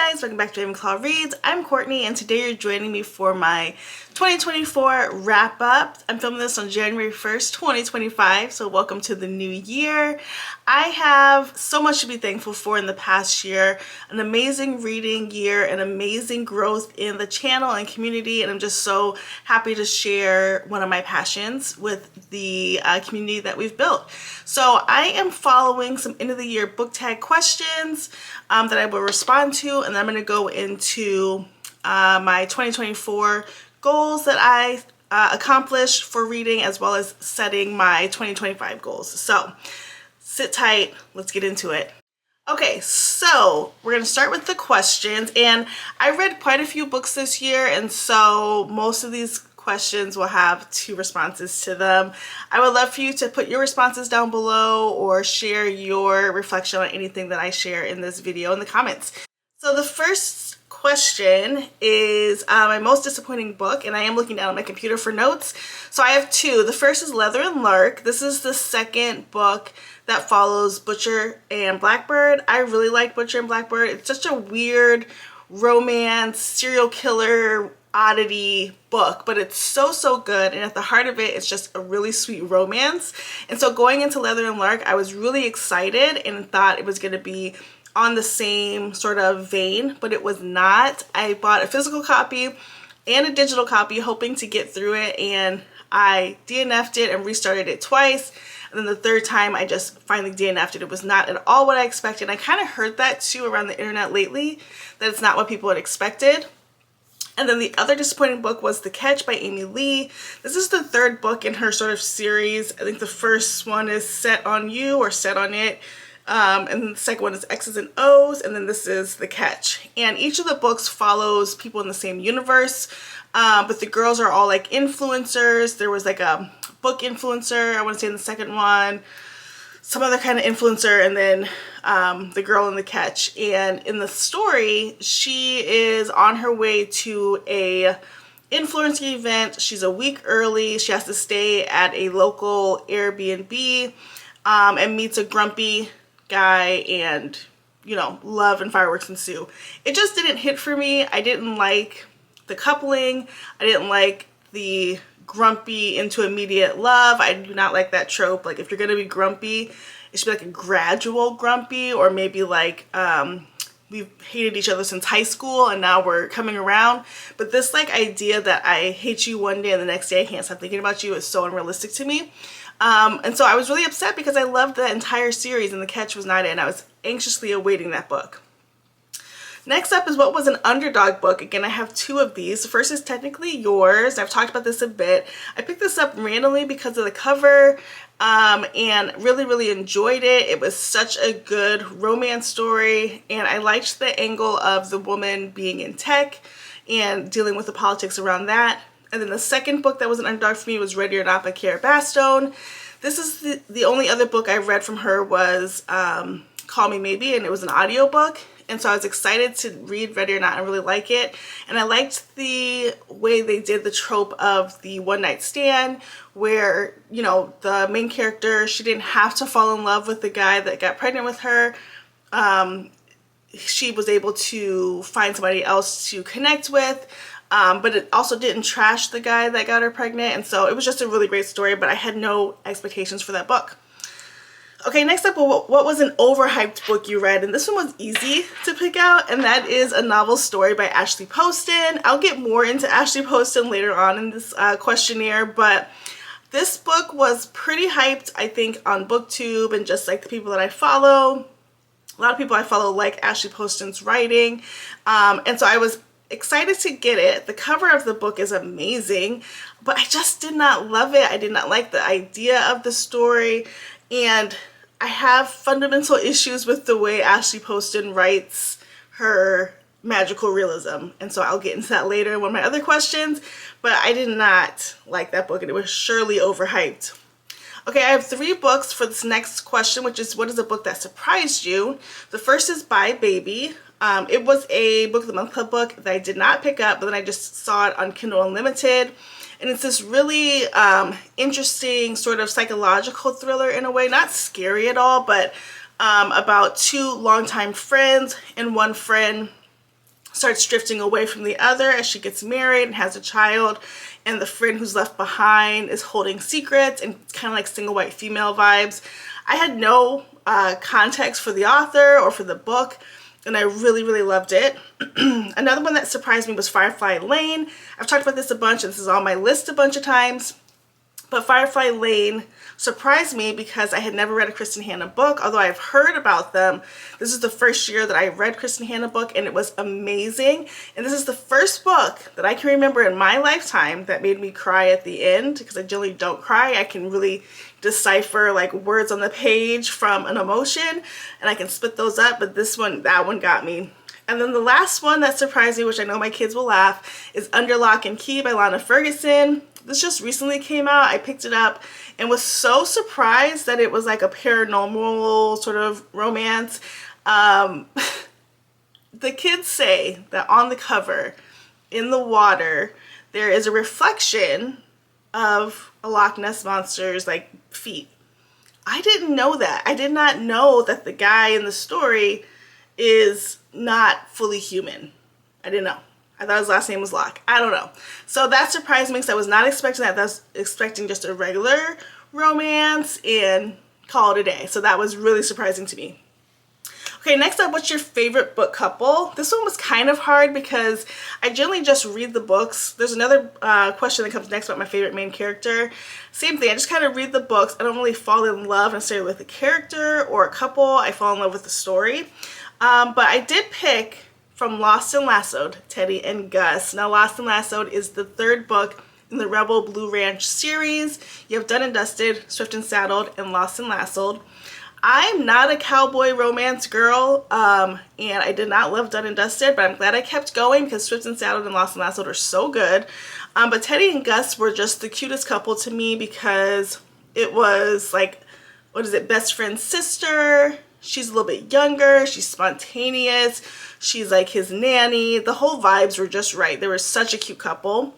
guys, welcome back to Bibliophile Reads. I'm Courtney and today you're joining me for my 2024 wrap up. I'm filming this on January 1st, 2025, so welcome to the new year. I have so much to be thankful for in the past year, an amazing reading year, an amazing growth in the channel and community, and I'm just so happy to share one of my passions with the community that we've built. So I am following some end of the year book tag questions that I will respond to, and then I'm going to go into my 2024 goals that I accomplished for reading, as well as setting my 2025 goals. So sit tight, let's get into it. Okay, so we're going to start with the questions, and I read quite a few books this year, and so most of these questions will have 2 responses to them. I would love for you to put your responses down below or share your reflection on anything that I share in this video in the comments. So the first question is my most disappointing book, and I am looking down at my computer for notes. So I have 2. The first is Leather and Lark. This is the second book that follows Butcher and Blackbird. I really like Butcher and Blackbird. It's such a weird romance, serial killer oddity book, but it's so good, and at the heart of it, it's just a really sweet romance. And so going into Leather and Lark, I was really excited and thought it was going to be on the same sort of vein, but it was not. I bought a physical copy and a digital copy hoping to get through it, and I DNF'd it and restarted it twice, and then the third time I just finally DNF'd it. It was not at all what I expected. I kind of heard that too around the internet lately, that it's not what people had expected. And then the other disappointing book was The Catch by Amy Lee. This is the 3rd book in her sort of series. I think the first one is Set on You or Set on It. And then the second one is X's and O's, and then this is The Catch. And each of the books follows people in the same universe, but the girls are all like influencers. There was like a book influencer, I want to say in the second one, some other kind of influencer, and then the girl in The Catch. And in the story, she is on her way to a influencer event. She's a week early. She has to stay at a local Airbnb and meets a grumpy guy, and you know, love and fireworks ensue. It just didn't hit for me. I didn't like the coupling. I didn't like the grumpy into immediate love. I do not like that trope. Like, if you're gonna be grumpy, it should be like a gradual grumpy, or maybe like we've hated each other since high school and now we're coming around. But this like idea that I hate you one day and the next day I can't stop thinking about you is so unrealistic to me. And so I was really upset because I loved the entire series and The Catch was not in. I was anxiously awaiting that book. Next up is what was an underdog book. Again, I have 2 of these. The first is Technically Yours. I've talked about this a bit. I picked this up randomly because of the cover and really enjoyed it. It was such a good romance story, and I liked the angle of the woman being in tech and dealing with the politics around that. And then the second book that was an underdog for me was Ready or Not by Kara Bastone. This is the only other book I read from her was Call Me Maybe, and it was an audiobook. And so I was excited to read Ready or Not and really like it. And I liked the way they did the trope of the one night stand where, you know, the main character, she didn't have to fall in love with the guy that got pregnant with her. She was able to find somebody else to connect with. But it also didn't trash the guy that got her pregnant, and so it was just a really great story, but I had no expectations for that book. Okay, next up, what was an overhyped book you read? And this one was easy to pick out, and that is A Novel Story by Ashley Poston. I'll get more into Ashley Poston later on in this questionnaire, but this book was pretty hyped, I think, on BookTube and just like the people that I follow. A lot of people I follow like Ashley Poston's writing, and so I was excited to get it. The cover of the book is amazing, but I just did not love it. I did not like the idea of the story, and I have fundamental issues with the way Ashley Poston writes her magical realism, and so I'll get into that later in one of my other questions, but I did not like that book, and it was surely overhyped. Okay, I have 3 books for this next question, which is what is a book that surprised you? The first is Bye Baby. It was a Book of the Month Club book that I did not pick up, but then I just saw it on Kindle Unlimited. And it's this really interesting sort of psychological thriller in a way, not scary at all, but about 2 longtime friends, and one friend starts drifting away from the other as she gets married and has a child, and the friend who's left behind is holding secrets, and kind of like single white female vibes. I had no context for the author or for the book, and I really, really loved it. Another one that surprised me was Firefly Lane. I've talked about this a bunch, and this is on my list a bunch of times. But Firefly Lane surprised me because I had never read a Kristen Hanna book, although I've heard about them. This is the first year that I read Kristen Hanna book, and it was amazing. And this is the first book that I can remember in my lifetime that made me cry at the end, because I generally don't cry. I can really decipher like words on the page from an emotion, and I can split those up, but that one got me. And then the last one that surprised me, which I know my kids will laugh, is Under Lock and Key by Lana Ferguson. This just recently came out. I picked it up and was so surprised that it was like a paranormal sort of romance. The kids say that on the cover, in the water, there is a reflection of a Loch Ness monster's like feet. I didn't know that. I did not know that the guy in the story is not fully human. I didn't know. I thought his last name was Locke. I don't know. So that surprised me because I was not expecting that. I was expecting just a regular romance and call it a day. So that was really surprising to me. Okay, next up, what's your favorite book couple? This one was kind of hard because I generally just read the books. There's another question that comes next about my favorite main character. Same thing, I just kind of read the books. I don't really fall in love necessarily with a character or a couple. I fall in love with the story. But I did pick from Lost and Lassoed, Teddy and Gus. Now, Lost and Lassoed is the third book in the Rebel Blue Ranch series. You have Done and Dusted, Swift and Saddled, and Lost and Lassoed. I'm not a cowboy romance girl, and I did not love Done and Dusted, but I'm glad I kept going because Swift and Saddled and Lost and Lassoed are so good. But Teddy and Gus were just the cutest couple to me because it was like, what is it, best friend's sister. She's a little bit younger, she's spontaneous, she's like his nanny. The whole vibes were just right. They were such a cute couple.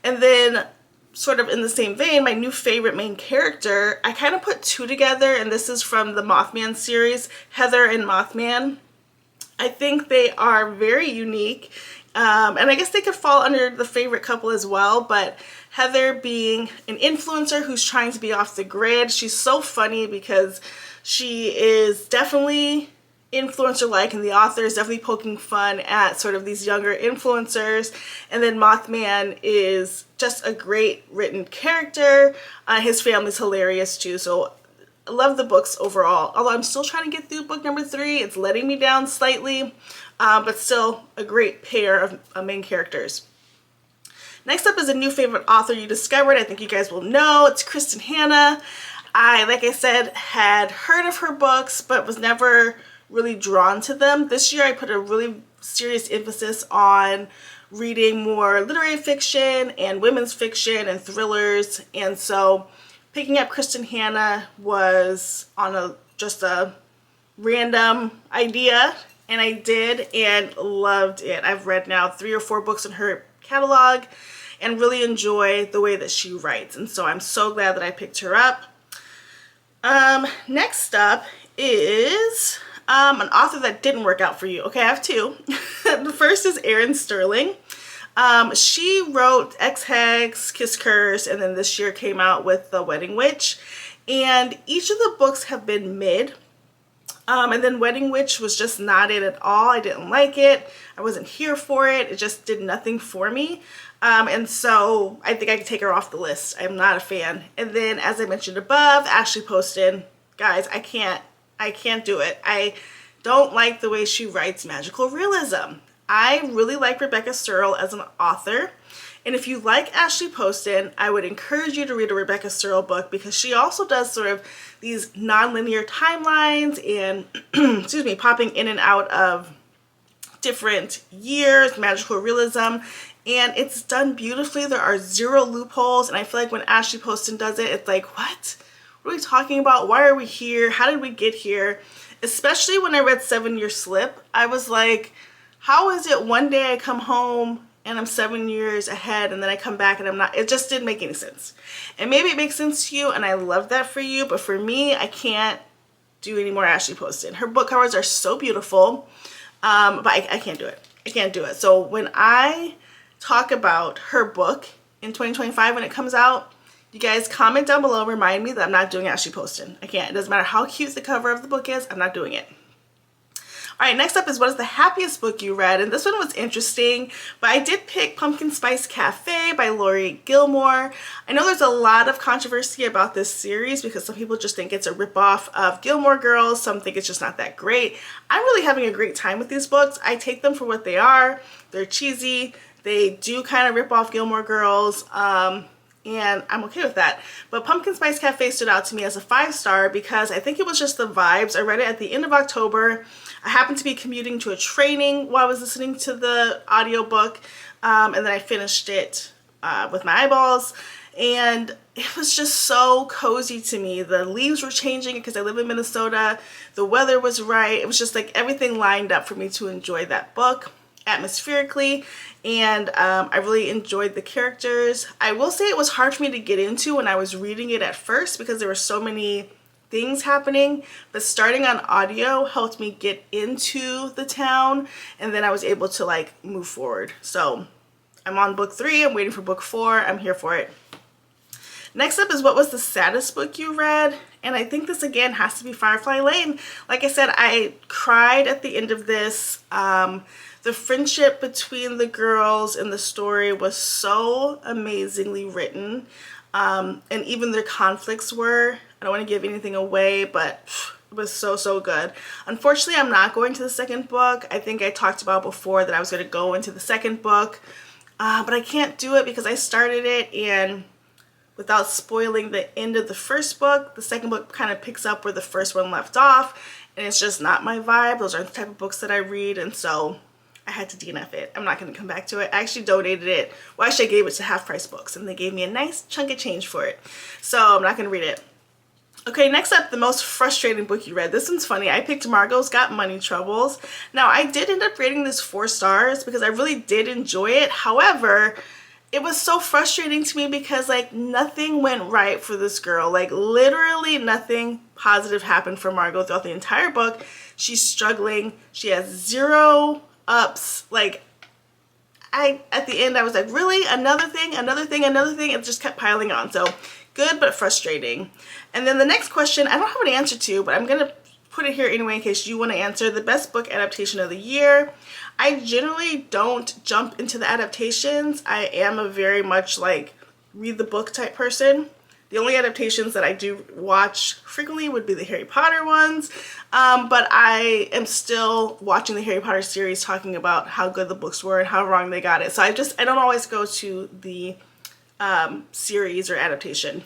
And then sort of in the same vein, my new favorite main character, I kind of put two together, and this is from the Mothman series, Heather and Mothman. I think they are very unique, and I guess they could fall under the favorite couple as well, but Heather being an influencer who's trying to be off the grid. She's so funny because she is definitely influencer-like, and the author is definitely poking fun at sort of these younger influencers. And then Mothman is just a great written character. His family's hilarious too, so I love the books overall. Although I'm still trying to get through book number 3. It's letting me down slightly, but still a great pair of main characters. Next up is a new favorite author you discovered. I think you guys will know. It's Kristen Hanna. Like I said, had heard of her books, but was never really drawn to them. This year I put a really serious emphasis on reading more literary fiction and women's fiction and thrillers, and so picking up Kristen Hanna was on just a random idea, and I did and loved it. I've read now 3 or 4 books in her catalog and really enjoy the way that she writes, and so I'm so glad that I picked her up. Next up is an author that didn't work out for you. Okay, I have 2. The first is Erin Sterling. She wrote Ex-Hex, Kiss Curse, and then this year came out with The Wedding Witch. And each of the books have been mid. And then Wedding Witch was just not it at all. I didn't like it. I wasn't here for it. It just did nothing for me. And so I think I can take her off the list. I'm not a fan. And then, as I mentioned above, Ashley Poston. Guys, I can't do it. I don't like the way she writes magical realism. I really like Rebecca Searle as an author. And if you like Ashley Poston, I would encourage you to read a Rebecca Searle book because she also does sort of these nonlinear timelines and, excuse me, popping in and out of different years, magical realism, and it's done beautifully. There are 0 loopholes, and I feel like when Ashley Poston does it, it's like, what? What are we talking about? Why are we here? How did we get here? Especially when I read 7 Year Slip, I was like, how is it one day I come home and I'm 7 years ahead, and then I come back and I'm not? It just didn't make any sense. And maybe it makes sense to you, and I love that for you, but for me, I can't do any more Ashley Poston. Her book covers are so beautiful, but I can't do it. I can't do it. So when I talk about her book in 2025 when it comes out, you guys comment down below, remind me that I'm not doing Ashley Poston. I can't. It doesn't matter how cute the cover of the book is, I'm not doing it. All right, next up is what is the happiest book you read? And this one was interesting, but I did pick Pumpkin Spice Cafe by Lori Gilmore. I know there's a lot of controversy about this series because some people just think it's a ripoff of Gilmore Girls. Some think it's just not that great. I'm really having a great time with these books. I take them for what they are. They're cheesy. They do kind of rip off Gilmore Girls. And I'm okay with that. But Pumpkin Spice Cafe stood out to me as a 5-star because I think it was just the vibes. I read it at the end of October. I happened to be commuting to a training while I was listening to the audiobook, and then I finished it with my eyeballs, and it was just so cozy to me. The leaves were changing because I live in Minnesota. The weather was right. It was just like everything lined up for me to enjoy that book atmospherically, and I really enjoyed the characters. I will say it was hard for me to get into when I was reading it at first because there were so many things happening, but starting on audio helped me get into the town, and then I was able to like move forward. So I'm on book 3, I'm waiting for book 4, I'm here for it. Next up is what was the saddest book you read? And I think this again has to be Firefly Lane. Like I said, I cried at the end of this. The friendship between the girls in the story was so amazingly written. And even their conflicts were. I don't want to give anything away, but it was so, so good. Unfortunately, I'm not going to the second book. I think I talked about before that I was going to go into the second book, but I can't do it because I started it, and without spoiling the end of the first book, the second book kind of picks up where the first one left off, and it's just not my vibe. Those aren't the type of books that I read, and so I had to DNF it. I'm not going to come back to it. I actually donated it. Well, actually I gave it to Half Price Books, and they gave me a nice chunk of change for it. So I'm not going to read it. Okay, next up, the most frustrating book you read. This one's funny. I picked Margot's Got Money Troubles. Now, I did end up rating this 4 stars because I really did enjoy it. However, it was so frustrating to me because like nothing went right for this girl. Like literally nothing positive happened for Margot throughout the entire book. She's struggling. She has 0 ups. Like at the end I was like, really? Another thing? It just kept piling on. So good, but frustrating. And then the next question, I don't have an answer to, but I'm gonna put it here anyway in case you want to answer. The best book adaptation of the year. I generally don't jump into the adaptations. I am a very much like read the book type person. The only adaptations that I do watch frequently would be the Harry Potter ones, but I am still watching the Harry Potter series talking about how good the books were and how wrong they got it. So I don't always go to the series or adaptation.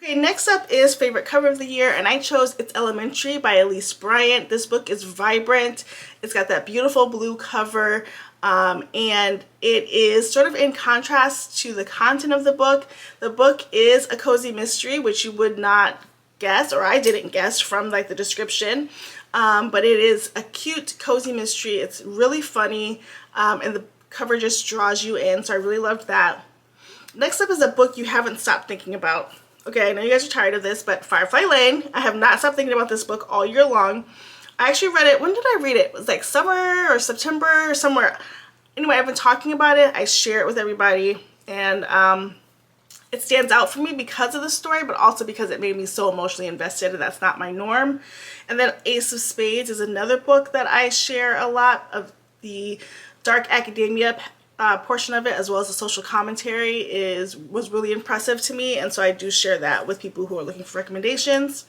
Okay, next up is favorite cover of the year, and I chose It's Elementary by Elise Bryant. This book is vibrant. It's got that beautiful blue cover, and it is sort of in contrast to the content of the book. The book is a cozy mystery, which you would not guess, or I didn't guess from like the description, but it is a cute, cozy mystery. It's really funny, and the cover just draws you in, so I really loved that. Next up is a book you haven't stopped thinking about. Okay, I know you guys are tired of this, but Firefly Lane. I have not stopped thinking about this book all year long. I actually read it, when did I read it? It was like summer or September or somewhere. Anyway, I've been talking about it. I share it with everybody, and it stands out for me because of the story, but also because it made me so emotionally invested, and that's not my norm. And then Ace of Spades is another book that I share a lot of. The dark academia portion of it, as well as the social commentary, was really impressive to me, and so I do share that with people who are looking for recommendations.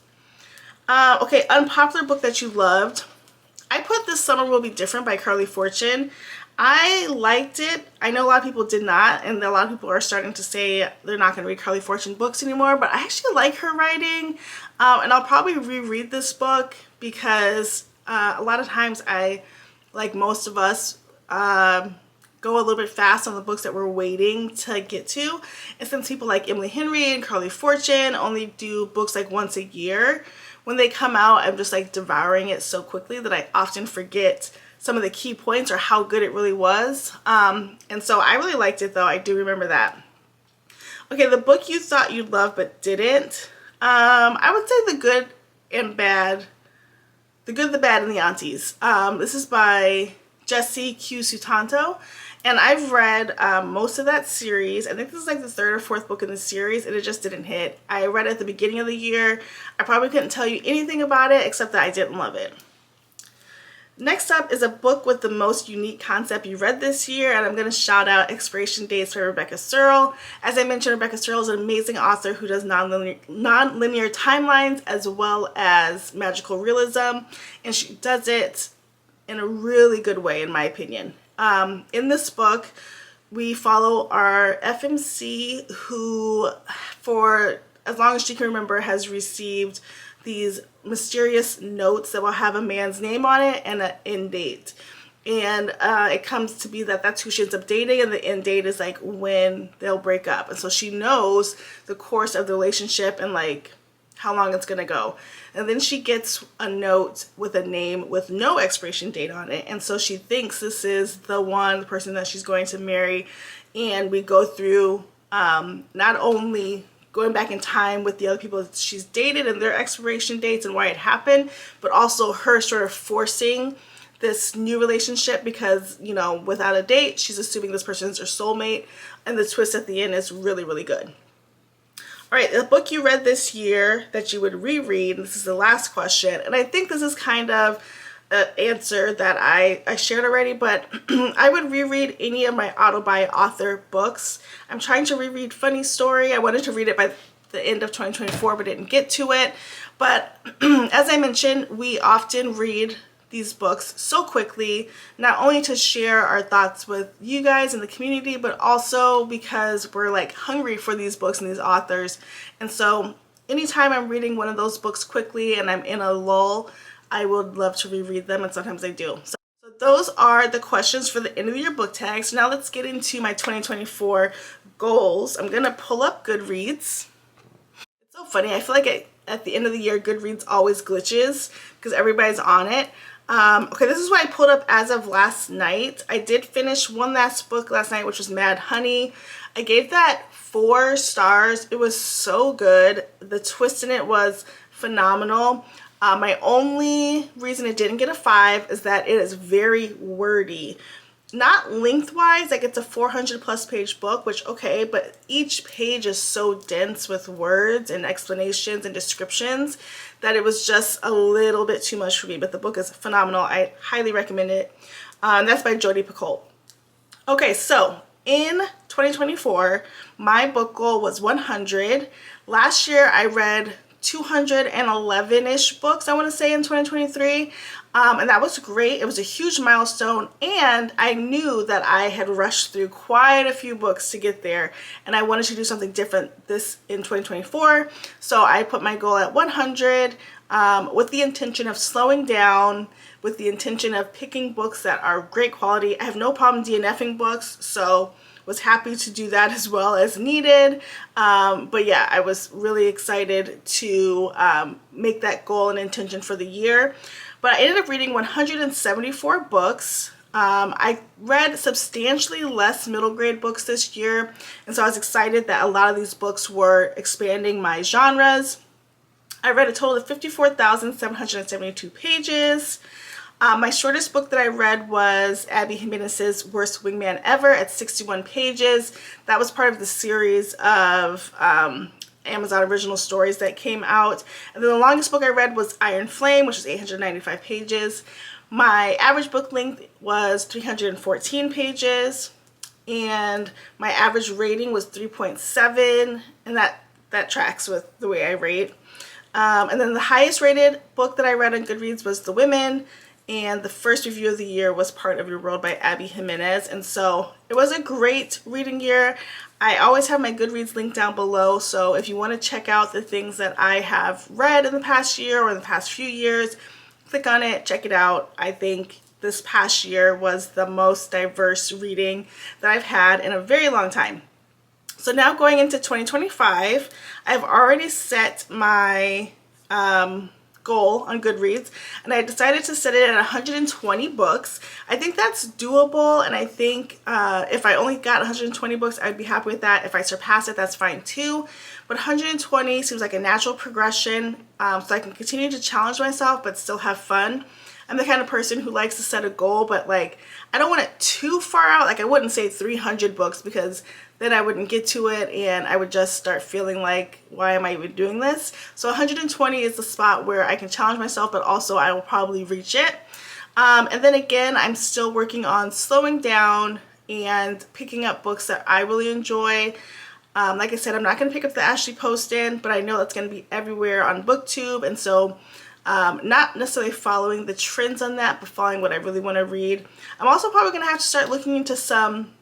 Okay, unpopular book that you loved. I put This Summer Will Be Different by Carly Fortune. I liked it. I know a lot of people did not, and a lot of people are starting to say they're not going to read Carly Fortune books anymore, but I actually like her writing, and I'll probably reread this book because a lot of times I, like most of us, go a little bit fast on the books that we're waiting to get to. And since people like Emily Henry and Carly Fortune only do books like once a year, when they come out, I'm just like devouring it so quickly that I often forget some of the key points or how good it really was. And so I really liked it though. I do remember that. Okay, the book you thought you'd love but didn't. I would say The Good, the Bad, and the Aunties. This is by Jesse Q. Sutanto. And I've read most of that series. I think this is like the third or fourth book in the series, and it just didn't hit. I read it at the beginning of the year. I probably couldn't tell you anything about it except that I didn't love it. Next up is a book with the most unique concept you read this year, and I'm going to shout out Expiration Dates by Rebecca Searle. As I mentioned, Rebecca Searle is an amazing author who does non-linear timelines as well as magical realism, and she does it in a really good way, in my opinion. In this book, we follow our FMC who, for as long as she can remember, has received these mysterious notes that will have a man's name on it and an end date. And it comes to be that that's who she ends up dating, and the end date is like when they'll break up. And so she knows the course of the relationship and like how long it's gonna go. And then she gets a note with a name with no expiration date on it. And so she thinks this is the person that she's going to marry. And we go through not only going back in time with the other people that she's dated and their expiration dates and why it happened, but also her sort of forcing this new relationship because, you know, without a date, she's assuming this person's her soulmate, and the twist at the end is really, really good. All right, the book you read this year that you would reread, and this is the last question, and I think this is kind of an answer that I shared already, but I would reread any of my auto-buy author books. I'm trying to reread Funny Story. I wanted to read it by the end of 2024, but didn't get to it. But as I mentioned, we often read these books so quickly, not only to share our thoughts with you guys in the community, but also because we're like hungry for these books and these authors. And so anytime I'm reading one of those books quickly and I'm in a lull, I would love to reread them, and sometimes I do. So those are the questions for the end of the year book tag. So now let's get into my 2024 goals. I'm gonna pull up Goodreads. It's so funny, I feel like at the end of the year, Goodreads always glitches because everybody's on it. Okay, this is what I pulled up as of last night. I did finish one last book last night, which was Mad Honey. I gave that 4 stars. It was so good. The twist in it was phenomenal. My only reason it didn't get a 5 is that it is very wordy. Not lengthwise, like it's a 400+ page book, which okay, but each page is so dense with words and explanations and descriptions that it was just a little bit too much for me, but the book is phenomenal. I highly recommend it. That's by Jodi Picoult. Okay, so in 2024, my book goal was 100. Last year, I read 211-ish books, I want to say, in 2023. And that was great. It was a huge milestone, and I knew that I had rushed through quite a few books to get there, and I wanted to do something different in 2024. So I put my goal at 100 with the intention of slowing down, with the intention of picking books that are great quality. I have no problem DNFing books, so was happy to do that as well as needed. But yeah, I was really excited to make that goal and intention for the year. But I ended up reading 174 books. I read substantially less middle grade books this year, and so I was excited that a lot of these books were expanding my genres. I read a total of 54,772 pages. My shortest book that I read was Abby Jimenez's Worst Wingman Ever at 61 pages. That was part of the series of Amazon original stories that came out. And then the longest book I read was Iron Flame, which was 895 pages. My average book length was 314 pages, and my average rating was 3.7, and that tracks with the way I rate. And then the highest rated book that I read on Goodreads was The Women, and the first review of the year was Part of Your World by Abby Jimenez. And so it was a great reading year. I always have my Goodreads link down below, so if you want to check out the things that I have read in the past year or in the past few years, click on it, check it out. I think this past year was the most diverse reading that I've had in a very long time. So now going into 2025, I've already set my goal on Goodreads, and I decided to set it at 120 books. I think that's doable, and I think if I only got 120 books, I'd be happy with that. If I surpass it, that's fine too. But 120 seems like a natural progression, so I can continue to challenge myself but still have fun. I'm the kind of person who likes to set a goal, but like I don't want it too far out. Like I wouldn't say 300 books because then I wouldn't get to it and I would just start feeling like, why am I even doing this? So 120 is the spot where I can challenge myself, but also I will probably reach it. And then again, I'm still working on slowing down and picking up books that I really enjoy. Like I said, I'm not going to pick up the Ashley Poston, but I know that's going to be everywhere on BookTube, and so not necessarily following the trends on that, but following what I really want to read. I'm also probably going to have to start looking into some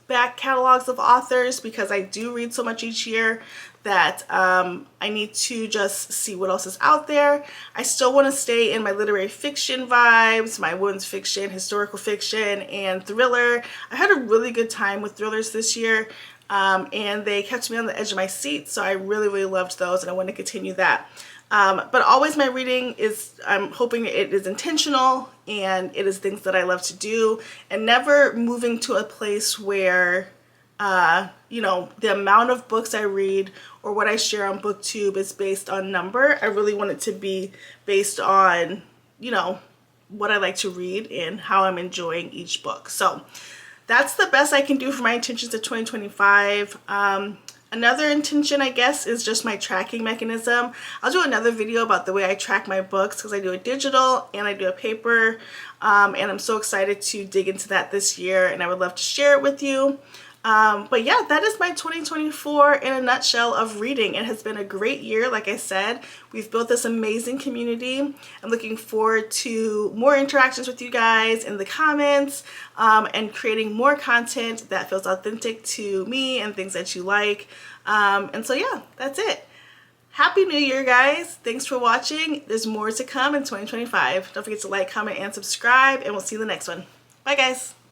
back catalogs of authors because I do read so much each year that I need to just see what else is out there. I still want to stay in my literary fiction vibes, my women's fiction, historical fiction, and thriller. I had a really good time with thrillers this year. And they kept me on the edge of my seat, so I really, really loved those, and I want to continue that. But always my reading is, I'm hoping it is intentional, and it is things that I love to do, and never moving to a place where, you know, the amount of books I read or what I share on BookTube is based on number. I really want it to be based on, you know, what I like to read and how I'm enjoying each book. So that's the best I can do for my intentions of 2025. Another intention, I guess, is just my tracking mechanism. I'll do another video about the way I track my books because I do a digital and I do a paper. And I'm so excited to dig into that this year, and I would love to share it with you. But yeah, that is my 2024 in a nutshell of reading. It has been a great year. Like I said, we've built this amazing community. I'm looking forward to more interactions with you guys in the comments, and creating more content that feels authentic to me and things that you like. And so yeah, that's it. Happy New Year, guys. Thanks for watching. There's more to come in 2025. Don't forget to like, comment, and subscribe, and we'll see you in the next one. Bye, guys.